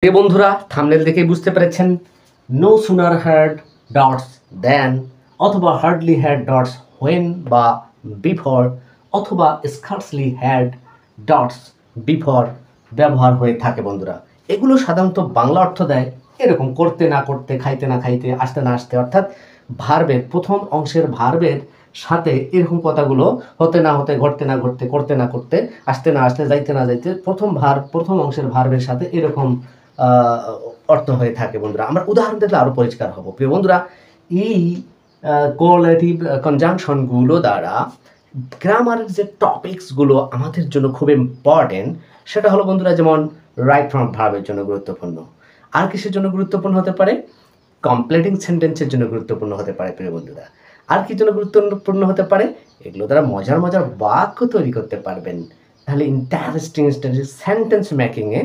প্রিয় বন্ধুরা, থাম্বনেল দেখেই বুঝতে পেরেছেন নো সুনার হ্যাড ডটস দেন অথবা হার্ডলি হ্যাড ডটস হোয়েন বা বিফোর অথবা স্কার্সলি হ্যাড ডটস বিফোর ব্যবহার হয়ে থাকে। বন্ধুরা, এগুলো সাধারণত বাংলা অর্থ দেয় এরকম করতে না করতে, খাইতে না খাইতে, আসতে না আসতে, অর্থাৎ ভার্বের প্রথম অংশের ভার্বের সাথে এরকম কথাগুলো হতে না হতে, ঘটতে না ঘটতে, করতে না করতে, আসতে না আসতে, যাইতে না যাইতে, প্রথম অংশের ভার্বের সাথে এরকম অর্থ হয়ে থাকে। বন্ধুরা, আমরা উদাহরণ দেখলে আরও পরিষ্কার হব। প্রিয় বন্ধুরা, এই কোঅ্যালেটিভ কনজাংশনগুলো দ্বারা গ্রামারের যে টপিকসগুলো আমাদের জন্য খুব ইম্পর্টেন্ট, সেটা হলো বন্ধুরা, যেমন রাইট ফ্রম ভার্বের জন্য গুরুত্বপূর্ণ। আর কিসের জন্য গুরুত্বপূর্ণ হতে পারে? কমপ্লিটিং সেন্টেন্সের জন্য গুরুত্বপূর্ণ হতে পারে। প্রিয় বন্ধুরা, আর কি জন্য গুরুত্বপূর্ণ হতে পারে? এগুলো দ্বারা মজার মজার বাক্য তৈরি করতে পারবেন। তাহলে ইন্টারেস্টিং সেন্টেন্স মেকিংয়ে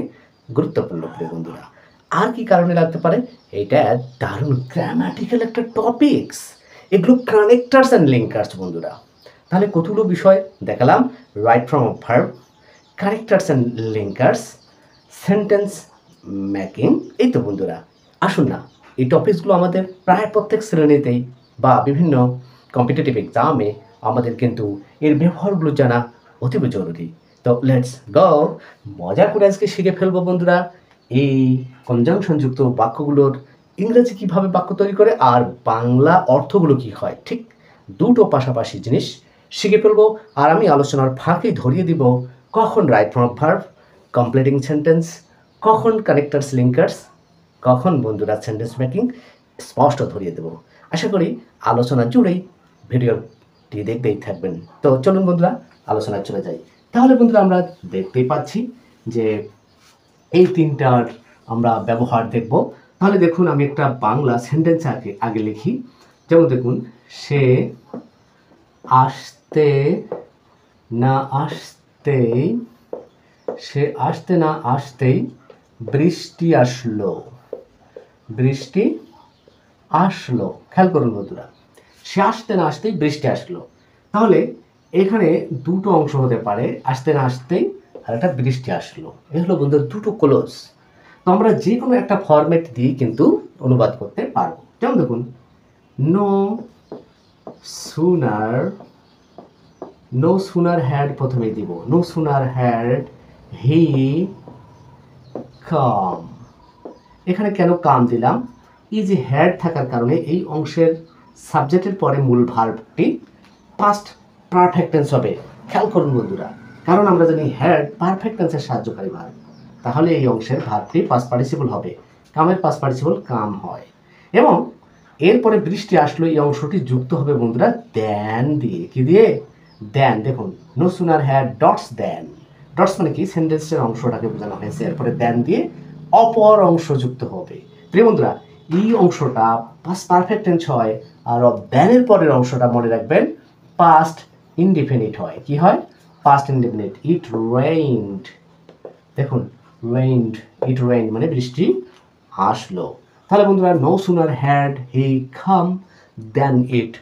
গুরুত্বপূর্ণ। প্রিয় বন্ধুরা, আর কি কারণে লাগতে পারে? এটা দারুণ গ্রামাটিক্যাল একটা টপিকস। এগুলো কানেক্টার্স অ্যান্ড লিঙ্কার্স। বন্ধুরা, তাহলে কতগুলো বিষয় দেখালাম: right from verb, connectors and linkers, sentence making. এই তো বন্ধুরা, আসুন না, এই টপিকসগুলো আমাদের প্রায় প্রত্যেক শ্রেণীতেই বা বিভিন্ন কম্পিটিটিভ এক্সামে আমাদের কিন্তু এর ব্যবহারগুলো জানা অতীব জরুরি। তো লেটস গো, মজা করে আজকে শিখে ফেলবো বন্ধুরা এই কনজাংশনযুক্ত বাক্যগুলোর ইংরেজি কিভাবে বাক্য তৈরি করে আর বাংলা অর্থগুলো কি হয়। ঠিক দুটো পাশাপাশি জিনিস শিখে ফেলবো। আর আমি আলোচনার ফাঁকে ধরিয়ে দিব কখন right from verb, completing sentence, কখন কানেক্টার্স লিঙ্কার্স, কখন বন্ধুরা সেন্টেন্স মেকিং, স্পষ্ট ধরিয়ে দেব। আশা করি আলোচনা জুড়েই ভিডিওটি দেখতেই থাকবেন। তো চলুন বন্ধুরা, আলোচনায় চলে যাই। তাহলে বন্ধুরা, আমরা দেখতেই পাচ্ছি যে এই তিনটার আমরা ব্যবহার দেখব। তাহলে দেখুন, আমি একটা বাংলা সেন্টেন্স আগে লিখি। যেমন দেখুন, সে আসতে না আসতেই বৃষ্টি আসলো। বৃষ্টি আসলো। খেয়াল করুন বন্ধুরা, সে আসতে না আসতেই বৃষ্টি আসলো। তাহলে এখানে দুটো অংশ হতে পারে, আসতে না আসতেই আর একটা বৃষ্টি আসলো। এ হলো বন্ধুরা দুটো ক্লোজ। তো আমরা যে কোনো একটা ফরম্যাট দিয়ে কিন্তু অনুবাদ করতে পারবো। যেমন দেখুন, নো সুনার হ্যাড প্রথমে দিব। নো সুনার হ্যাড হি কাম। এখানে কেন কাম দিলাম? এই যে হ্যাড থাকার কারণে এই অংশের সাবজেক্টের পরে মূল ভার্বটি পাস্ট পারফেক্ট টেন্স হবে। খেয়াল করুন বন্ধুরা, কারণ আমরা জানি হ্যাড পারফেক্ট টেন্সের সাহায্যকারী ভার্ব। তাহলে এই অংশের ভার্বটি পাস্ট পার্টিসিপল হবে। কামের পাস্ট পার্টিসিপল কাম হয়। এবং এরপরে বৃষ্টি আসলো, এই অংশটি যুক্ত হবে বন্ধুরা দেন দিয়ে। কি দিয়ে? দেন। দেখুন, no sooner had dots then. Dots মানে কি? সেন্টেন্সের অংশটাকে বোঝানো হয়েছে। এরপরে দেন দিয়ে অপর অংশ যুক্ত হবে। প্রিয় বন্ধুরা, এই অংশটা পাস্ট পারফেক্ট টেন্স হয়, আর দেনের পরের অংশটা মনে রাখবেন পাস্ট ইনডিফিনিট হয়। কি হয়? Past indefinite. It rained. দেখুন, রেইনড, ইট রেইনড মানে বৃষ্টি আসলো। তাহলে বন্ধুরা, no sooner had he come then it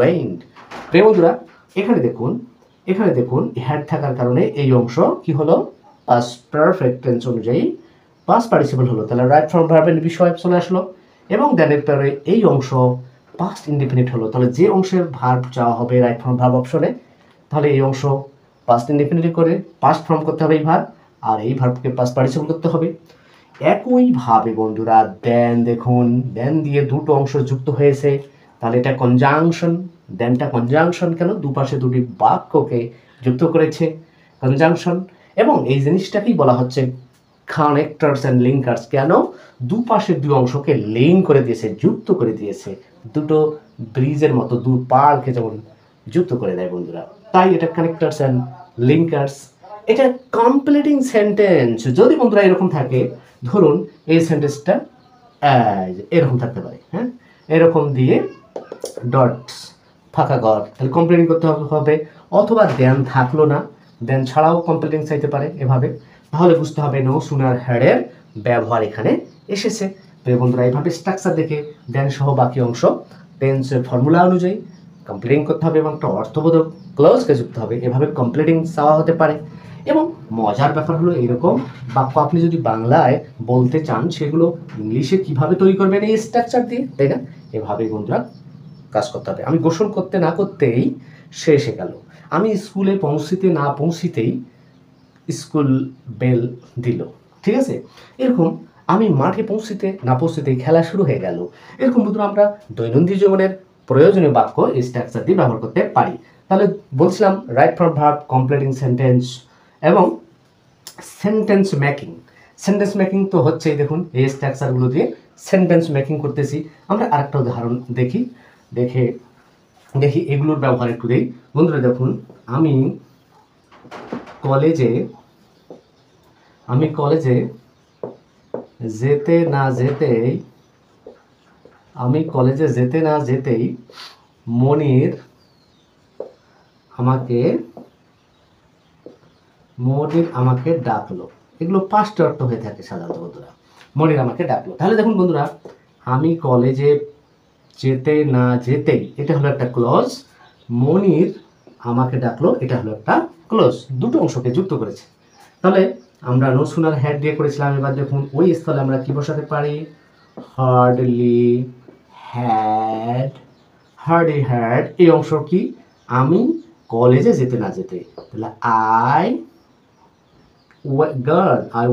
rained. প্রিয় বন্ধুরা, এখানে দেখুন হ্যাড থাকার কারণে এই অংশ কি হলো? পাস্ট পারফেক্ট টেন্স অনুযায়ী পাস্ট পার্টিসিপল হলো। তাহলে রাইট ফ্রম ভার্বের বিষয় চলে আসলো। এবং দেনের পরে এই অংশ পাস্ট ইনডিফিনিট হলো। তাহলে যে অংশের ভার্ব চাওয়া হবে রাইট ফ্রম ভার্ব অপশনে, তাহলে এই অংশ পাস্ট ইনডিফিনিট করে পাস্ট ফর্ম করতে হবে এই ভার্ব, আর এই ভার্বকে পাস্ট পার্টিসিপল করতে হবে। একইভাবে বন্ধুরা, দেন দেখুন, দেন দিয়ে দুটো অংশ যুক্ত হয়েছে। তাহলে এটা কনজাংশন। দেনটা কনজাংশন কেন? দুপাশে দুটি বাক্যকে যুক্ত করেছে, কনজাংশন। এবং এই জিনিসটাকেই বলা হচ্ছে কানেক্টার্স অ্যান্ড লিঙ্কার্স। কেন? দুপাশের দুই অংশকে লিঙ্ক করে দিয়েছে, যুক্ত করে দিয়েছে। দুটো ব্রিজের মতো, দু পাড়কে যেমন যুক্ত করে দেয় বন্ধুরা, তাই এটা কানেক্টার্স অ্যান্ড লিঙ্কার্স। এটা কমপ্লিটিং সেন্টেন্স যদি বন্ধুরা এরকম থাকে, ধরুন এই সেন্টেন্সটা এরকম থাকতে পারে, হ্যাঁ, এরকম দিয়ে ডটস, ফাঁকা ঘর, তাহলে কমপ্লিটিং করতে হবে। অথবা দেন থাকলো না, দেন ছাড়াও কমপ্লিটিং চাইতে পারে এভাবে। তাহলে বুঝতে হবে নো সুনার হ্যাডের ব্যবহার এখানে এসেছে। তো বন্ধুরা, এইভাবে স্ট্রাকচার দেখে দেন সহ বাকি অংশ টেন্সের ফর্মুলা অনুযায়ী কমপ্লিটিং করতে হবে এবং একটা অর্থবোধক ক্লোজকে যুক্ত হবে। এভাবে কমপ্লিটিং চাওয়া হতে পারে। এবং মজার ব্যাপার হলো এরকম বাক্য আপনি যদি বাংলায় বলতে চান সেগুলো ইংলিশে কিভাবে তৈরি করবেন এই স্ট্রাকচার দিয়ে, তাই না? এভাবেই বন্ধুরা কাজ করতে হবে। আমি গোসল করতে না করতেই সে এসে গেল, আমি স্কুলে পৌঁছিতে না পৌঁছিতেই স্কুল বেল দিল, ঠিক আছে? এরকম আমি মাঠে পৌঁছিতে না পৌঁছিতেই খেলা শুরু হয়ে গেল। এরকম বন্ধুরা আমরা দৈনন্দিন জীবনের প্রয়োজনীয় বাক্য এই স্ট্রাকচার দিয়ে ব্যবহার করতে পারি। তাহলে বলছিলাম right from verb, completing sentence এবং সেন্টেন্স মেকিং। সেন্টেন্স মেকিং তো হচ্ছেই, দেখুন এই স্ট্রাকচারগুলো দিয়ে সেন্টেন্স মেকিং করতেছি। আমরা আরেকটা উদাহরণ দেখি এগুলোর ব্যবহার একটু দেই। বন্ধুরা দেখুন, আমি কলেজে যেতে না যেতেই মনির আমাকে ডাকলো। এগুলো পাস্ট অর্থ হয়ে থাকে সাধারণত বন্ধুরা, মনির আমাকে ডাকলো। তাহলে দেখুন বন্ধুরা, আমি কলেজে যেতে না যেতেই এটা হলো একটা ক্লজ, মনির আমাকে ডাকলো এটা হলো একটা ক্লজ, দুটো অংশকে যুক্ত করেছে। তাহলে আমরা নো সুনার হ্যাড দিয়ে করেছিলাম। এবার দেখুন ওই স্থলে আমরা কি বসাতে পারি? Hardly had. এই অংশ কি? আমি কলেজে যেতে না যেতে, তাহলে আই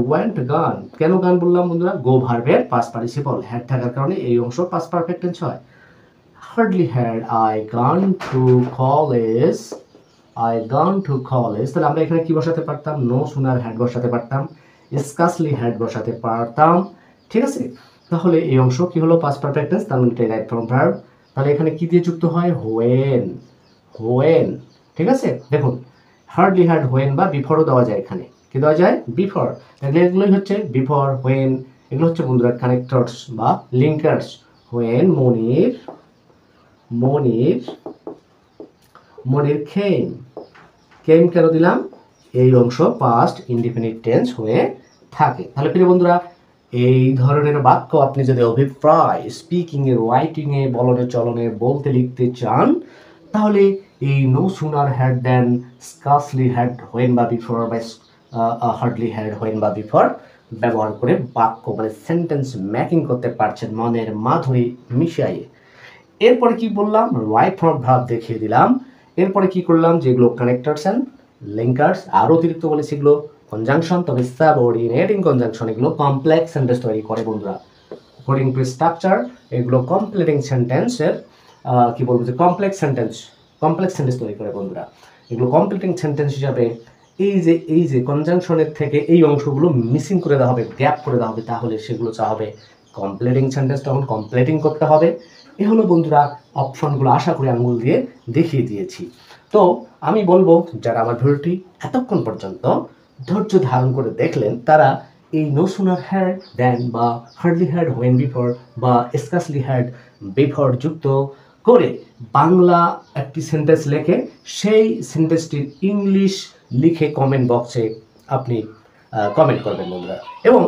ওয়েন্ট গান। কেন গান বললাম বন্ধুরা? গো ভার্বের পাস্ট পার্টিসিপল, হ্যাড থাকার কারণে এই অংশ পাস্ট পারফেক্ট টেন্স হয়। Hardly had I gone to college, তাহলে আমরা এখানে কি বসাতে পারতাম? নো সুনার হ্যাড বসাতে পারতাম, স্কার্সলি হ্যাড বসাতে পারতাম, ঠিক আছে? তাহলে এই অংশ কি হলো? পাস্ট পারফেক্ট টেন্স, তার মানে রাইট ফ্রম ভার্ব। তাহলে এখানে কি দিয়ে যুক্ত হয়? হোয়েন, ঠিক আছে? দেখুন হার্ডলি হ্যাড হোয়েন বা বিফোরও দেওয়া যায়, এখানে কি দেওয়া যায়? বিফোর। তাহলে এগুলোই হচ্ছে বিফোর, হোয়েন, এগুলো হচ্ছে বন্ধুরা কানেক্টরস বা লিঙ্কার্স। হোয়েন মনির কেম কেন দিলাম? এই অংশ পাস্ট ইনডিফিনিট টেন্স হয়ে থাকে। তাহলে প্রিয় বন্ধুরা, এই ধরনের বাক্য আপনি যদি অভিপ্রায় স্পিকিংয়ে, রাইটিংয়ে, বলনে চলনে, বলতে লিখতে চান, তাহলে এই no sooner had then, scarcely had when বা বিফোর, বা হার্ডলি হ্যাড হোয়েন বা বিফোর ব্যবহার করে বাক্য মানে সেন্টেন্স মেকিং করতে পারছেন মনের মাধুরী মিশিয়ে। এরপরে কি বললাম? রাইট ফ্রম ভার্ব দেখিয়ে দিলাম। এরপরে কি করলাম? যেগুলো কানেক্টরস অ্যান্ড লিঙ্কার্স, আর অতিরিক্ত বলেছি এগুলো কনজাংশন, তবে সাবঅর্ডিনেটিং কনজাংশন এগুলো কমপ্লেক্স সেন্টেন্স তৈরি করে বন্ধুরা। অ্যাকর্ডিং টু স্ট্রাকচার এগুলো কমপ্লিটিং সেন্টেন্সের কি বলবো যে কমপ্লেক্স সেন্টেন্স তৈরি করে বন্ধুরা। এগুলো কমপ্লিটিং সেন্টেন্স হিসাবে এই যে কনজাংশনের থেকে এই অংশগুলো মিসিং করে দেওয়া হবে, গ্যাপ করে দেওয়া হবে, তাহলে সেগুলো চা হবে কমপ্লিটিং সেন্টেন্স, তখন কমপ্লিটিং করতে হবে। এ হলো বন্ধুরা অপশনগুলো, আশা করি আঙুল দিয়ে দেখিয়ে দিয়েছি। তো আমি বলবো যারা আমার ভিডিওটি এতক্ষণ পর্যন্ত ধৈর্য ধারণ করে দেখলেন, তারা এই নো সুনার হ্যাড দেন বা হার্ডলি হ্যাড হোয়েন বিফোর বা স্কার্সলি হ্যাড বিফোর যুক্ত করে বাংলা একটি সেন্টেন্স লেখে সেই সেন্টেন্সটির ইংলিশ লিখে কমেন্ট বক্সে আপনি কমেন্ট করবেন বন্ধুরা, এবং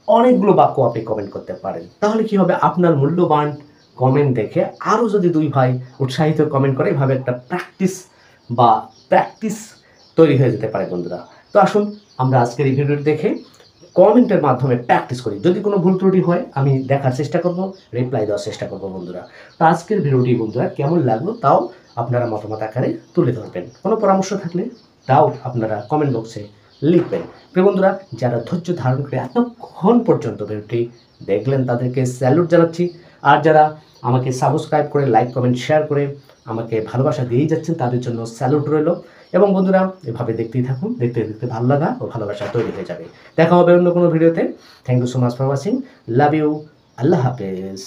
অনেকগুলো বাক্য আপনি কমেন্ট করতে পারেন। তাহলে কি হবে? আপনার মূল্যবান কমেন্ট দেখে আরও যদি দুই ভাই উৎসাহিত কমেন্ট করে, এভাবে একটা প্র্যাকটিস তৈরি হয়ে যেতে পারে বন্ধুরা। তো আসুন আমরা আজকের এই ভিডিওটি দেখে কমেন্টের মাধ্যমে প্র্যাকটিস করি। যদি কোনো ভুল ত্রুটি হয় আমি দেখার চেষ্টা করব, রিপ্লাই দেওয়ার চেষ্টা করব বন্ধুরা। তো আজকের ভিডিওটি বন্ধুরা কেমন লাগলো তাও আপনারা মতামত আকারে তুলে ধরবেন। কোনো পরামর্শ থাকলে তাও আপনারা কমেন্ট বক্সে লিখবেন। প্রিয় বন্ধুরা, যারা ধৈর্য ধারণ করে এতক্ষণ পর্যন্ত ভিডিওটি দেখলেন তাদেরকে স্যালুট জানাচ্ছি। আর যারা আমাকে সাবস্ক্রাইব করে, লাইক, কমেন্ট, শেয়ার করে আমাকে ভালোবাসা দিয়েই যাচ্ছেন, তাদের জন্য স্যালুট রইল। এবং বন্ধুরা এভাবে দেখতেই থাকুন, দেখতে দেখতে ভালো লাগা ও ভালোবাসা তৈরি হয়ে যাবে। দেখা হবে অন্য কোনো ভিডিওতে। Thank you so much for watching. Love you. আল্লাহ হাফেজ।